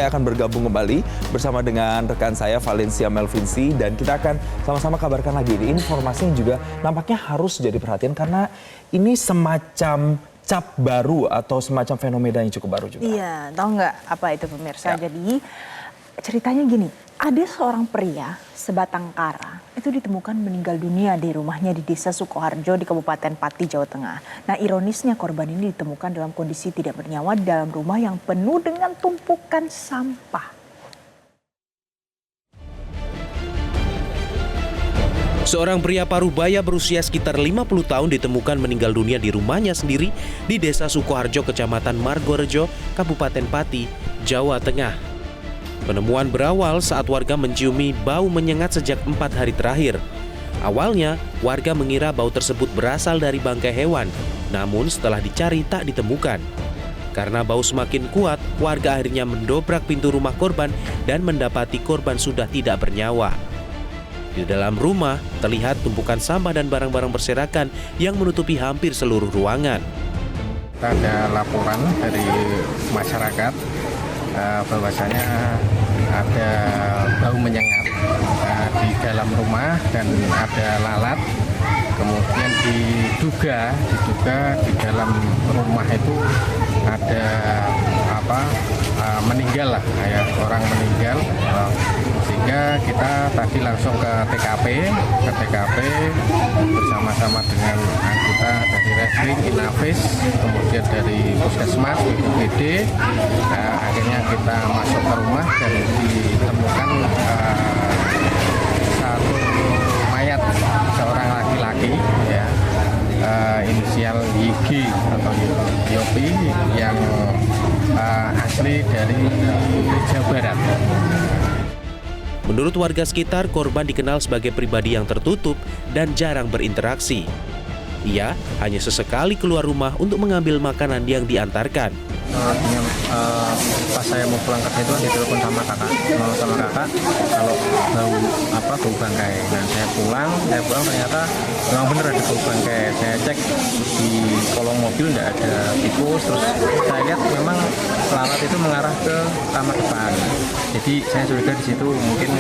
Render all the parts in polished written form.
saya akan bergabung kembali bersama dengan rekan saya Valencia Melvinci dan kita akan sama-sama kabarkan lagi ini informasi yang juga nampaknya harus jadi perhatian karena ini semacam cap baru atau semacam fenomena yang cukup baru juga. Iya, tahu nggak apa itu pemirsa? Ya. Jadi ceritanya gini, ada seorang pria sebatang kara itu ditemukan meninggal dunia di rumahnya di Desa Sukoharjo di Kabupaten Pati, Jawa Tengah. Nah, ironisnya korban ini ditemukan dalam kondisi tidak bernyawa di dalam rumah yang penuh dengan tumpukan sampah. Seorang pria parubaya berusia sekitar 50 tahun ditemukan meninggal dunia di rumahnya sendiri di Desa Sukoharjo, Kecamatan Margorejo, Kabupaten Pati, Jawa Tengah. Penemuan berawal saat warga menciumi bau menyengat sejak 4 hari terakhir. Awalnya, warga mengira bau tersebut berasal dari bangkai hewan, namun setelah dicari tak ditemukan. Karena bau semakin kuat, warga akhirnya mendobrak pintu rumah korban dan mendapati korban sudah tidak bernyawa. Di dalam rumah, terlihat tumpukan sampah dan barang-barang berserakan yang menutupi hampir seluruh ruangan. Ada laporan dari masyarakat bahwasanya ada bau menyengat di dalam rumah dan ada lalat. Kemudian diduga di dalam rumah itu ada meninggal lah, kayak orang meninggal. Sehingga kita tadi langsung ke TKP bersama-sama dengan anggota dari Reskrim, Inavis, kemudian dari Puskesmas, BPBD. Akhirnya kita masuk ke rumah dan ditemukan satu mayat seorang laki-laki, ya, inisial YG atau Yopi yang asli dari Jawa Barat. Menurut warga sekitar, korban dikenal sebagai pribadi yang tertutup dan jarang berinteraksi. Ia hanya sesekali keluar rumah untuk mengambil makanan yang diantarkan. Pas saya mau pulang kerja itu ditelepon sama kakak kalau bau bangkai. Nah, saya pulang ternyata memang benar ada bau bangkai. Saya cek di kolong mobil tidak ada tikus, terus saya lihat memang lalat itu mengarah ke kamar depan. Jadi saya curiga di situ mungkin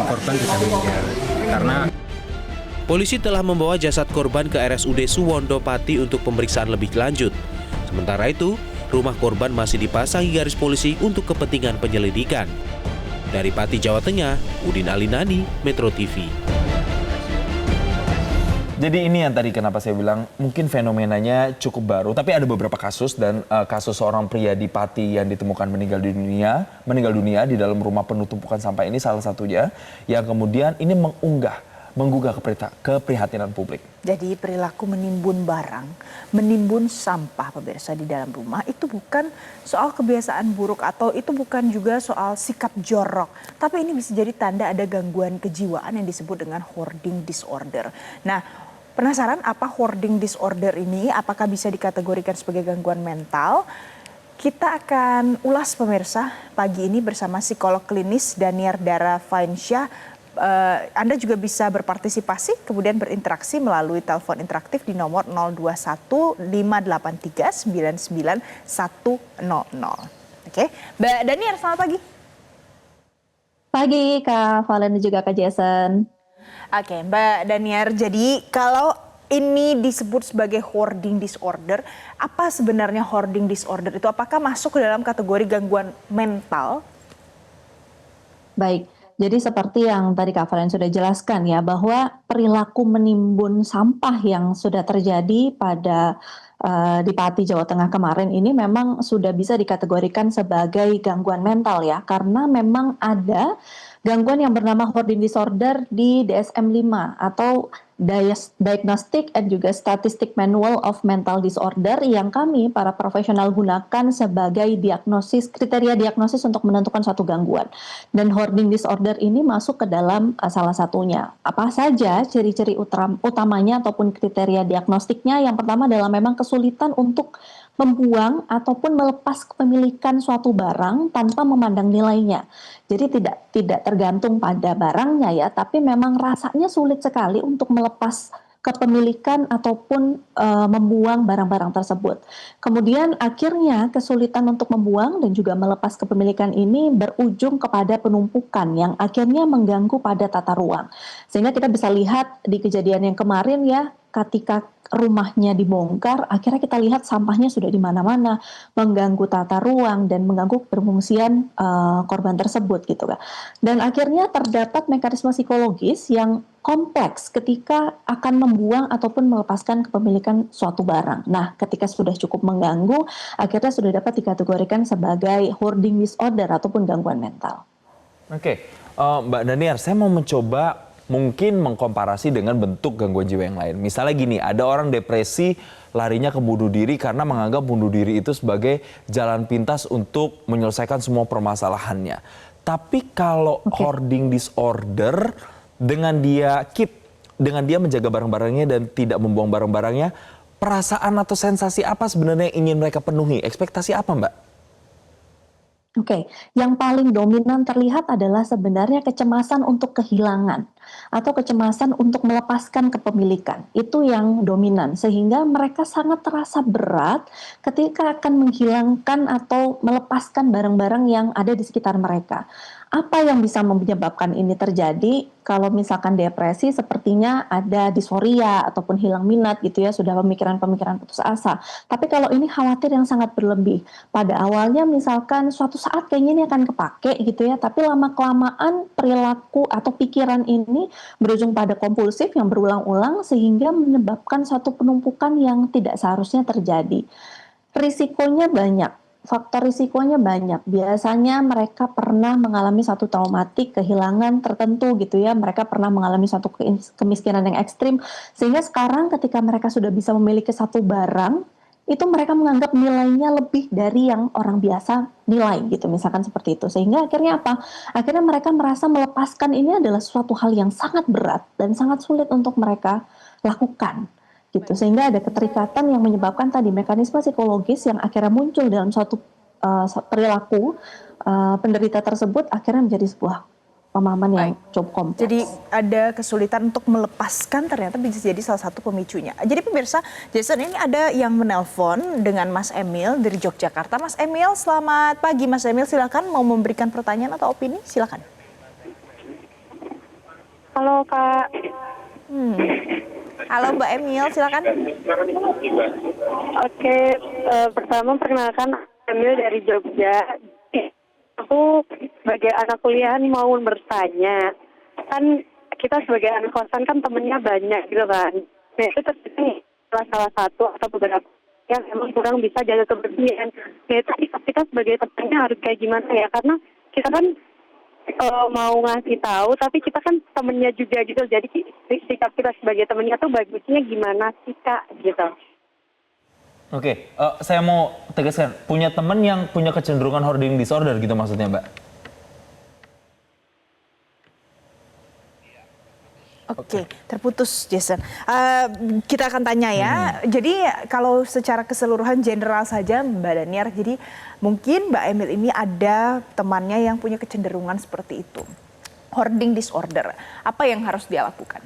korban sudah meninggal karena polisi telah membawa jasad korban ke RSUD Suwondo Pati untuk pemeriksaan lebih lanjut. Sementara itu, rumah korban masih dipasangi garis polisi untuk kepentingan penyelidikan. Dari Pati, Jawa Tengah, Udin Alinani, Metro TV. Jadi ini yang tadi kenapa saya bilang mungkin fenomenanya cukup baru, tapi ada beberapa kasus dan kasus seorang pria di Pati yang ditemukan meninggal dunia di dalam rumah penuh tumpukan sampah ini salah satunya yang kemudian ini menggugah keprihatinan publik. Jadi perilaku menimbun barang, menimbun sampah pemirsa di dalam rumah itu bukan soal kebiasaan buruk atau itu bukan juga soal sikap jorok. Tapi ini bisa jadi tanda ada gangguan kejiwaan yang disebut dengan hoarding disorder. Nah, penasaran apa hoarding disorder ini? Apakah bisa dikategorikan sebagai gangguan mental? Kita akan ulas pemirsa pagi ini bersama psikolog klinis Daniar Dara Fainsyah. Anda juga bisa berpartisipasi kemudian berinteraksi melalui telepon interaktif di nomor 021 583 99 100. Oke, Mbak Daniar, selamat pagi. Pagi Kak Valen dan juga Kak Jason. Oke, Mbak Daniar, jadi kalau ini disebut sebagai hoarding disorder, apa sebenarnya hoarding disorder itu? Apakah masuk ke dalam kategori gangguan mental? Baik. Jadi seperti yang tadi Kak Valen sudah jelaskan ya, bahwa perilaku menimbun sampah yang sudah terjadi pada di Pati, Jawa Tengah kemarin ini memang sudah bisa dikategorikan sebagai gangguan mental ya, karena memang ada gangguan yang bernama hoarding disorder di DSM-5 atau Diagnostic and juga Statistic Manual of Mental Disorder yang kami para profesional gunakan sebagai kriteria diagnosis untuk menentukan suatu gangguan. Dan hoarding disorder ini masuk ke dalam salah satunya. Apa saja ciri-ciri utamanya ataupun kriteria diagnostiknya? Yang pertama adalah memang kesulitan untuk membuang ataupun melepas kepemilikan suatu barang tanpa memandang nilainya. Jadi tidak tergantung pada barangnya ya, tapi memang rasanya sulit sekali untuk melepas kepemilikan ataupun membuang barang-barang tersebut. Kemudian akhirnya kesulitan untuk membuang dan juga melepas kepemilikan ini berujung kepada penumpukan yang akhirnya mengganggu pada tata ruang. Sehingga kita bisa lihat di kejadian yang kemarin ya, ketika rumahnya dibongkar, akhirnya kita lihat sampahnya sudah di mana-mana, mengganggu tata ruang dan mengganggu perfungsian korban tersebut gitu kan. Dan akhirnya terdapat mekanisme psikologis yang kompleks ketika akan membuang ataupun melepaskan kepemilikan suatu barang. Nah, ketika sudah cukup mengganggu, akhirnya sudah dapat dikategorikan sebagai hoarding disorder ataupun gangguan mental. Oke, Mbak Daniar, saya mau mencoba mungkin mengkomparasi dengan bentuk gangguan jiwa yang lain. Misalnya gini, ada orang depresi larinya ke bunuh diri karena menganggap bunuh diri itu sebagai jalan pintas untuk menyelesaikan semua permasalahannya. Tapi kalau hoarding disorder, dengan dia menjaga barang-barangnya dan tidak membuang barang-barangnya, perasaan atau sensasi apa sebenarnya yang ingin mereka penuhi? Ekspektasi apa, Mbak? Oke, yang paling dominan terlihat adalah sebenarnya kecemasan untuk kehilangan atau kecemasan untuk melepaskan kepemilikan. Itu yang dominan, sehingga mereka sangat terasa berat ketika akan menghilangkan atau melepaskan barang-barang yang ada di sekitar mereka. Apa yang bisa menyebabkan ini terjadi? Kalau misalkan depresi, sepertinya ada disoria ataupun hilang minat gitu ya, sudah pemikiran-pemikiran putus asa. Tapi kalau ini khawatir yang sangat berlebih. Pada awalnya misalkan suatu saat kayaknya ini akan kepake gitu ya, tapi lama-kelamaan perilaku atau pikiran ini berujung pada kompulsif yang berulang-ulang sehingga menyebabkan suatu penumpukan yang tidak seharusnya terjadi. Risikonya banyak. Faktor risikonya banyak. Biasanya mereka pernah mengalami satu traumatik, kehilangan tertentu gitu ya. Mereka pernah mengalami satu kemiskinan yang ekstrim. Sehingga sekarang ketika mereka sudah bisa memiliki satu barang, itu mereka menganggap nilainya lebih dari yang orang biasa nilai gitu. Misalkan seperti itu. Sehingga akhirnya apa? Akhirnya mereka merasa melepaskan ini adalah suatu hal yang sangat berat dan sangat sulit untuk mereka lakukan. Gitu. Sehingga ada keterikatan yang menyebabkan tadi mekanisme psikologis yang akhirnya muncul dalam suatu perilaku penderita tersebut akhirnya menjadi sebuah pemahaman yang cukup kompleks. Jadi ada kesulitan untuk melepaskan ternyata bisa jadi salah satu pemicunya. Jadi pemirsa, Jason, ini ada yang menelpon dengan Mas Emil dari Yogyakarta. Mas Emil, selamat pagi. Mas Emil, silakan mau memberikan pertanyaan atau opini, silakan. Halo Kak. Halo Mbak Emil, silakan. Oke, pertama perkenalkan Emil dari Jogja. Aku sebagai anak kuliahan mau bertanya, kan kita sebagai anak kosan kan temennya banyak gitu kan. Nah, itu terjadi salah satu atau beberapa yang emang kurang bisa jaga kebersihan. Nah, itu kita sebagai temennya harus kayak gimana ya? Karena kita kan mau ngasih tahu, tapi kita kan temennya juga gitu. Jadi sikap kita sebagai temennya tuh bagusnya gimana sih Kak gitu. Oke, saya mau tegaskan, punya teman yang punya kecenderungan hoarding disorder gitu maksudnya, Mbak? Oke, terputus Jason. Kita akan tanya ya. Jadi kalau secara keseluruhan general saja Mbak Daniar, jadi mungkin Mbak Emil ini ada temannya yang punya kecenderungan seperti itu. Hoarding disorder. Apa yang harus dia lakukan?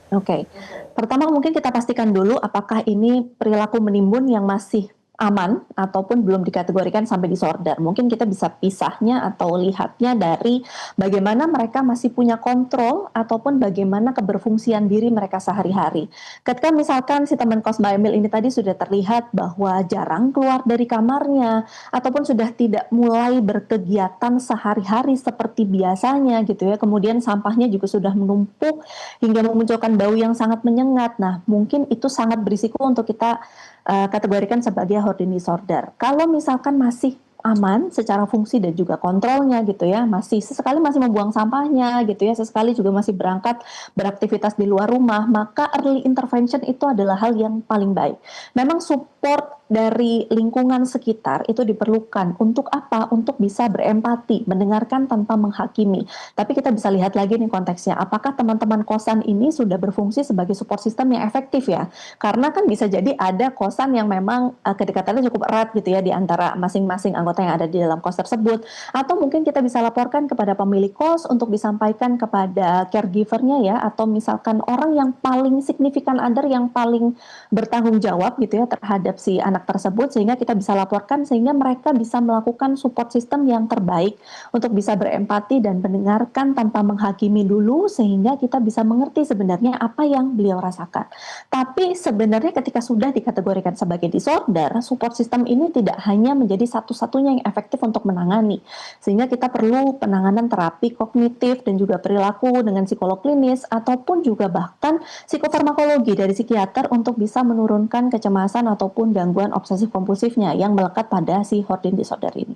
Oke, pertama mungkin kita pastikan dulu apakah ini perilaku menimbun yang masih aman ataupun belum dikategorikan sampai disorder. Mungkin kita bisa pisahnya atau lihatnya dari bagaimana mereka masih punya kontrol ataupun bagaimana keberfungsian diri mereka sehari-hari. Ketika misalkan si teman kos Mbak Emil ini tadi sudah terlihat bahwa jarang keluar dari kamarnya ataupun sudah tidak mulai berkegiatan sehari-hari seperti biasanya gitu ya. Kemudian sampahnya juga sudah menumpuk hingga memunculkan bau yang sangat menyengat. Nah, mungkin itu sangat berisiko untuk kita kategorikan sebagai hoarding disorder. Kalau misalkan masih aman secara fungsi dan juga kontrolnya gitu ya, sesekali masih membuang sampahnya gitu ya, sesekali juga masih berangkat beraktivitas di luar rumah, maka early intervention itu adalah hal yang paling baik. Memang support dari lingkungan sekitar itu diperlukan. Untuk apa? Untuk bisa berempati, mendengarkan tanpa menghakimi. Tapi kita bisa lihat lagi nih konteksnya, apakah teman-teman kosan ini sudah berfungsi sebagai support system yang efektif ya? Karena kan bisa jadi ada kosan yang memang kedekatannya cukup erat gitu ya di antara masing-masing anggota yang ada di dalam kos tersebut. Atau mungkin kita bisa laporkan kepada pemilik kos untuk disampaikan kepada caregivernya ya, atau misalkan orang yang paling signifikan other yang paling bertanggung jawab gitu ya terhadap si anak tersebut, sehingga kita bisa laporkan sehingga mereka bisa melakukan support system yang terbaik untuk bisa berempati dan mendengarkan tanpa menghakimi dulu, sehingga kita bisa mengerti sebenarnya apa yang beliau rasakan. Tapi sebenarnya ketika sudah dikategorikan sebagai disorder, support system ini tidak hanya menjadi satu-satunya yang efektif untuk menangani, sehingga kita perlu penanganan terapi kognitif dan juga perilaku dengan psikolog klinis ataupun juga bahkan psikofarmakologi dari psikiater untuk bisa menurunkan kecemasan ataupun gangguan obsesif kompulsifnya yang melekat pada si hoarding disorder ini.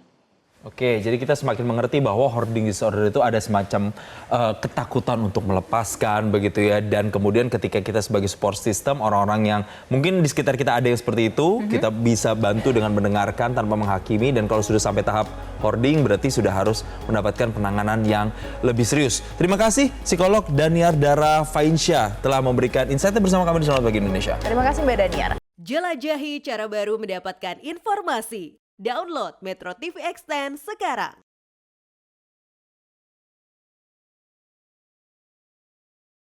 Oke, jadi kita semakin mengerti bahwa hoarding disorder itu ada semacam ketakutan untuk melepaskan begitu ya. Dan kemudian ketika kita sebagai support system, orang-orang yang mungkin di sekitar kita ada yang seperti itu, kita bisa bantu dengan mendengarkan tanpa menghakimi. Dan kalau sudah sampai tahap hoarding, berarti sudah harus mendapatkan penanganan yang lebih serius. Terima kasih psikolog Daniar Dara Fainsya telah memberikan insight bersama kami di Selamat Pagi Indonesia. Terima kasih Mbak Daniar. Jelajahi cara baru mendapatkan informasi. Download Metro TV Extend sekarang.